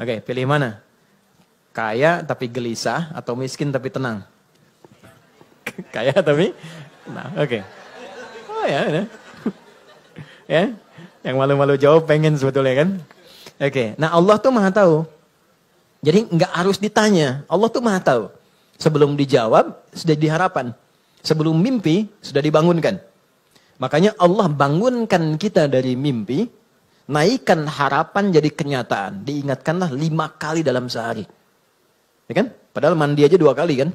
Oke, pilih mana? Kaya tapi gelisah atau miskin tapi tenang? Kaya tapi tenang. Oke. Oh ya, ya. Ya, yang malu-malu jawab pengen sebetulnya kan? Oke. Nah, Allah tuh Maha tahu. Jadi nggak harus ditanya. Allah tuh Maha tahu. Sebelum dijawab sudah diharapan. Sebelum mimpi sudah dibangunkan. Makanya Allah bangunkan kita dari mimpi, naikkan harapan jadi kenyataan. Diingatkanlah 5 kali dalam sehari. Ya kan? Padahal mandi aja 2 kali kan?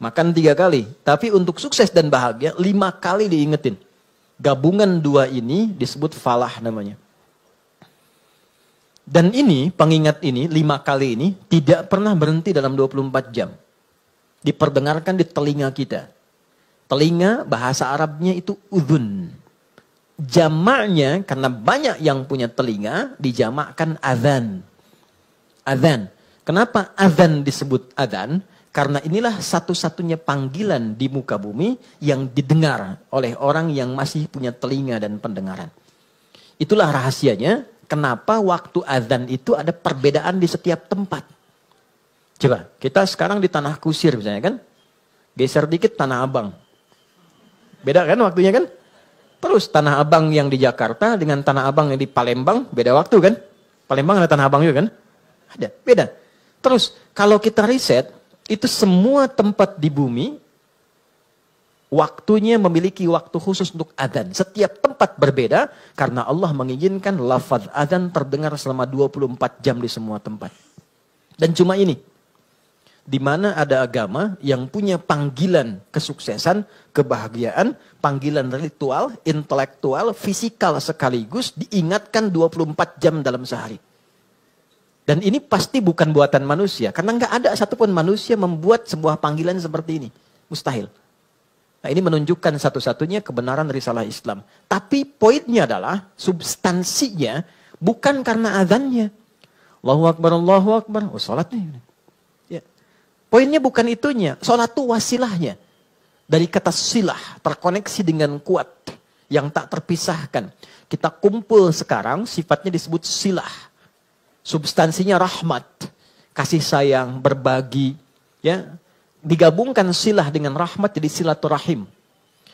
Makan 3 kali. Tapi untuk sukses dan bahagia 5 kali diingetin. Gabungan 2 ini disebut falah namanya. Dan ini, pengingat ini, 5 kali ini tidak pernah berhenti dalam 24 jam. Diperdengarkan di telinga kita. Telinga bahasa Arabnya itu udhun. Jamaknya karena banyak yang punya telinga dijamakkan adzan. Adzan. Kenapa adzan disebut adzan? Karena inilah satu-satunya panggilan di muka bumi yang didengar oleh orang yang masih punya telinga dan pendengaran. Itulah rahasianya kenapa waktu adzan itu ada perbedaan di setiap tempat. Coba, kita sekarang di Tanah Kusir misalnya kan. Geser dikit Tanah Abang. Beda kan waktunya kan? Terus Tanah Abang yang di Jakarta dengan Tanah Abang yang di Palembang, beda waktu kan? Palembang ada Tanah Abang juga kan? Ada, beda. Terus kalau kita riset, itu semua tempat di bumi, waktunya memiliki waktu khusus untuk adzan. Setiap tempat berbeda, karena Allah menginginkan lafaz adzan terdengar selama 24 jam di semua tempat. Dan cuma ini. Di mana ada agama yang punya panggilan kesuksesan, kebahagiaan, panggilan ritual, intelektual, fisikal sekaligus diingatkan 24 jam dalam sehari. Dan ini pasti bukan buatan manusia. Karena nggak ada satupun manusia membuat sebuah panggilan seperti ini. Mustahil. Nah, ini menunjukkan satu-satunya kebenaran risalah Islam. Tapi poinnya adalah substansinya bukan karena azannya. Allahu Akbar, Allahu Akbar. Oh, sholat nih. Ya. Poinnya bukan itunya. Sholat itu wasilahnya. Dari kata silah, terkoneksi dengan kuat. Yang tak terpisahkan. Kita kumpul sekarang, sifatnya disebut silah. Substansinya rahmat, kasih sayang, berbagi, ya. Digabungkan silah dengan rahmat jadi silaturahim.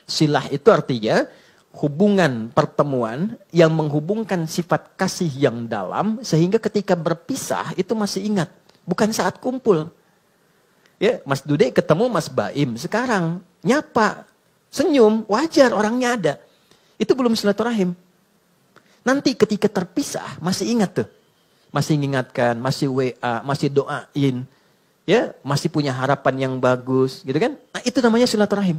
Silah itu artinya hubungan pertemuan yang menghubungkan sifat kasih yang dalam sehingga ketika berpisah itu masih ingat, bukan saat kumpul. Ya, Mas Dude ketemu Mas Baim sekarang nyapa, senyum, wajar orangnya ada. Itu belum silaturahim. Nanti ketika terpisah masih ingat tuh. Masih mengingatkan, masih WA, masih doain, ya, masih punya harapan yang bagus, gitu kan? Nah, itu namanya silaturahim.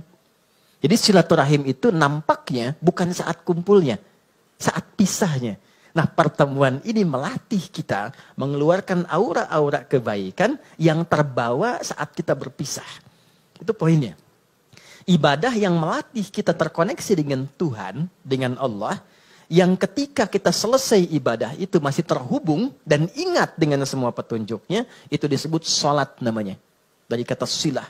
Jadi silaturahim itu nampaknya bukan saat kumpulnya, saat pisahnya. Nah, pertemuan ini melatih kita mengeluarkan aura-aura kebaikan yang terbawa saat kita berpisah. Itu poinnya. Ibadah yang melatih kita terkoneksi dengan Tuhan, dengan Allah, yang ketika kita selesai ibadah itu masih terhubung dan ingat dengan semua petunjuknya, itu disebut sholat namanya. Dari kata silah.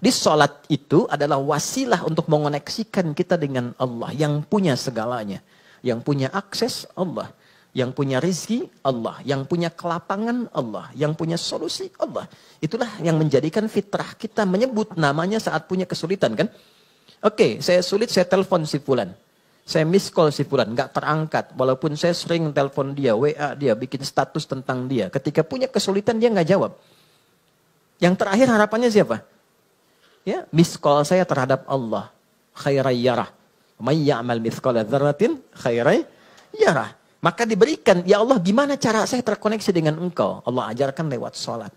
Di sholat itu adalah wasilah untuk mengoneksikan kita dengan Allah yang punya segalanya. Yang punya akses Allah. Yang punya rezeki Allah. Yang punya kelapangan Allah. Yang punya solusi Allah. Itulah yang menjadikan fitrah kita menyebut namanya saat punya kesulitan kan. Oke, saya sulit, saya telepon si fulan. Saya miss call si fulan, nggak terangkat. Walaupun saya sering telepon dia, WA dia, bikin status tentang dia. Ketika punya kesulitan dia nggak jawab. Yang terakhir harapannya siapa? Ya, miss call saya terhadap Allah. Khairai yarah. May ya'mal mithqala dzarratin khairai yarah. Maka diberikan, ya Allah gimana cara saya terkoneksi dengan engkau? Allah ajarkan lewat sholat.